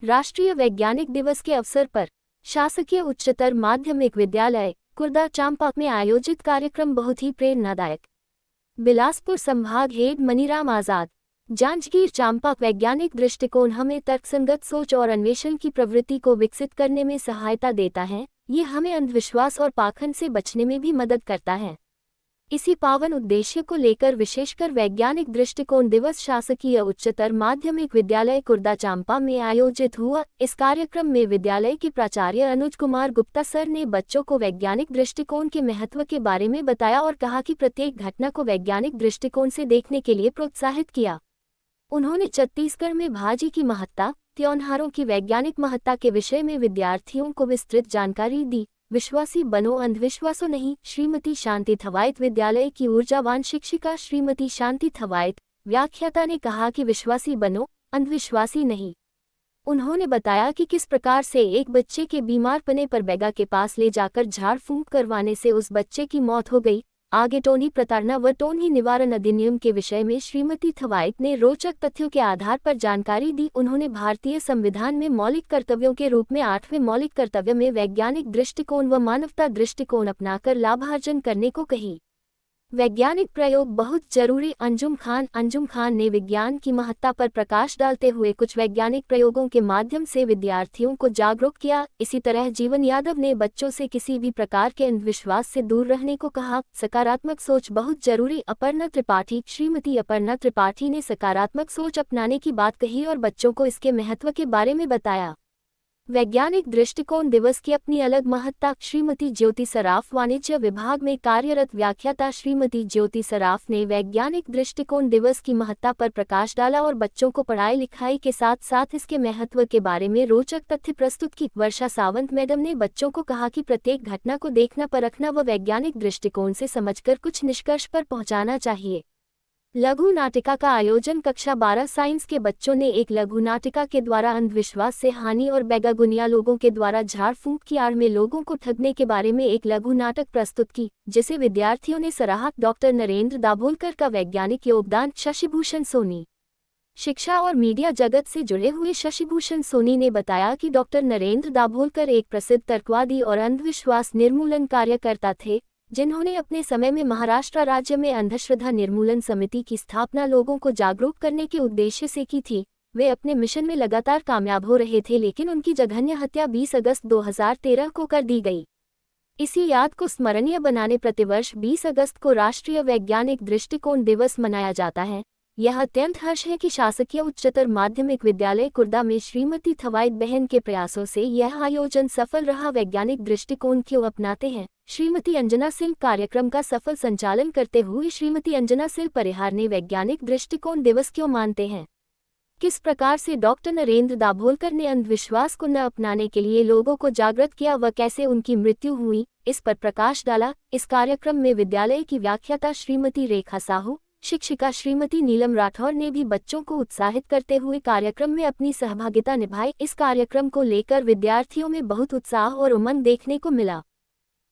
राष्ट्रीय वैज्ञानिक दिवस के अवसर पर शासकीय उच्चतर माध्यमिक विद्यालय कुर्दा चांपाक में आयोजित कार्यक्रम बहुत ही प्रेरणादायक। बिलासपुर संभाग हेड मनीराम आजाद। जांजगीर चांपाक वैज्ञानिक दृष्टिकोण हमें तर्कसंगत सोच और अन्वेषण की प्रवृत्ति को विकसित करने में सहायता देता है। ये हमें अंधविश्वास और पाखंड से बचने में भी मदद करता है। इसी पावन उद्देश्य को लेकर विशेषकर वैज्ञानिक दृष्टिकोण दिवस शासकीय उच्चतर माध्यमिक विद्यालय कुर्दा चांपा में आयोजित हुआ। इस कार्यक्रम में विद्यालय के प्राचार्य अनुज कुमार गुप्ता सर ने बच्चों को वैज्ञानिक दृष्टिकोण के महत्व के बारे में बताया और कहा कि प्रत्येक घटना को वैज्ञानिक दृष्टिकोण से देखने के लिए प्रोत्साहित किया। उन्होंने छत्तीसगढ़ में भाजी की महत्ता, त्योहारों की वैज्ञानिक महत्ता के विषय में विद्यार्थियों को विस्तृत जानकारी दी। विश्वासी बनो, अंधविश्वासों नहीं। श्रीमती शांति थवाइत विद्यालय की ऊर्जावान शिक्षिका श्रीमती शांति थवाइत व्याख्याता ने कहा कि विश्वासी बनो, अंधविश्वासी नहीं। उन्होंने बताया कि किस प्रकार से एक बच्चे के बीमार पने पर बैगा के पास ले जाकर झाड़ फूंक करवाने से उस बच्चे की मौत हो गई। आगे टोनी प्रताड़ना व टोनी निवारण अधिनियम के विषय में श्रीमती थवाइत ने रोचक तथ्यों के आधार पर जानकारी दी। उन्होंने भारतीय संविधान में मौलिक कर्तव्यों के रूप में 8वें मौलिक कर्तव्य में वैज्ञानिक दृष्टिकोण व मानवता दृष्टिकोण अपनाकर लाभार्जन करने को कही। वैज्ञानिक प्रयोग बहुत जरूरी। अंजुम खान ने विज्ञान की महत्ता पर प्रकाश डालते हुए कुछ वैज्ञानिक प्रयोगों के माध्यम से विद्यार्थियों को जागरूक किया। इसी तरह जीवन यादव ने बच्चों से किसी भी प्रकार के अंधविश्वास से दूर रहने को कहा। सकारात्मक सोच बहुत जरूरी। अपर्णा त्रिपाठी श्रीमती अपर्णा त्रिपाठी ने सकारात्मक सोच अपनाने की बात कही और बच्चों को इसके महत्व के बारे में बताया। वैज्ञानिक दृष्टिकोण दिवस की अपनी अलग महत्ता। श्रीमती ज्योति सराफ वाणिज्य विभाग में कार्यरत व्याख्याता श्रीमती ज्योति सराफ ने वैज्ञानिक दृष्टिकोण दिवस की महत्ता पर प्रकाश डाला और बच्चों को पढ़ाई लिखाई के साथ साथ इसके महत्व के बारे में रोचक तथ्य प्रस्तुत की। वर्षा सावंत मैडम ने बच्चों को कहा कि प्रत्येक घटना को देखना, परखना व वैज्ञानिक दृष्टिकोण से समझकर कुछ निष्कर्ष पर पहुंचाना चाहिए। लघु नाटिका का आयोजन कक्षा 12 साइंस के बच्चों ने एक लघु नाटिका के द्वारा अंधविश्वास से हानि और बेगागुनिया लोगों के द्वारा झाड़ फूंक की आड़ में लोगों को ठगने के बारे में एक लघु नाटक प्रस्तुत की, जिसे विद्यार्थियों ने सराहा। डॉक्टर नरेंद्र दाभोलकर का वैज्ञानिक योगदान। शशिभूषण सोनी शिक्षा और मीडिया जगत से जुड़े हुए शशिभूषण सोनी ने बताया कि डॉक्टर नरेंद्र दाभोलकर एक प्रसिद्ध तर्कवादी और अंधविश्वास निर्मूलन कार्यकर्ता थे, जिन्होंने अपने समय में महाराष्ट्र राज्य में अंधश्रद्धा निर्मूलन समिति की स्थापना लोगों को जागरूक करने के उद्देश्य से की थी। वे अपने मिशन में लगातार कामयाब हो रहे थे, लेकिन उनकी जघन्य हत्या 20 अगस्त 2013 को कर दी गई। इसी याद को स्मरणीय बनाने प्रतिवर्ष 20 अगस्त को राष्ट्रीय वैज्ञानिक दृष्टिकोण दिवस मनाया जाता है। यह अत्यंत हर्ष है कि शासकीय उच्चतर माध्यमिक विद्यालय कुर्दा में श्रीमती थवाइत बहन के प्रयासों से यह आयोजन सफल रहा। वैज्ञानिक दृष्टिकोण क्यों अपनाते हैं? श्रीमती अंजना सिंह कार्यक्रम का सफल संचालन करते हुए श्रीमती अंजना सिंह परिहार ने वैज्ञानिक दृष्टिकोण दिवस क्यों मानते हैं, किस प्रकार से डॉक्टर नरेंद्र दाभोलकर ने अंधविश्वास को न अपनाने के लिए लोगों को जागृत किया व कैसे उनकी मृत्यु हुई, इस पर प्रकाश डाला। इस कार्यक्रम में विद्यालय की व्याख्याता श्रीमती रेखा साहू, शिक्षिका श्रीमती नीलम राठौर ने भी बच्चों को उत्साहित करते हुए कार्यक्रम में अपनी सहभागिता निभाई। इस कार्यक्रम को लेकर विद्यार्थियों में बहुत उत्साह और उमंग देखने को मिला।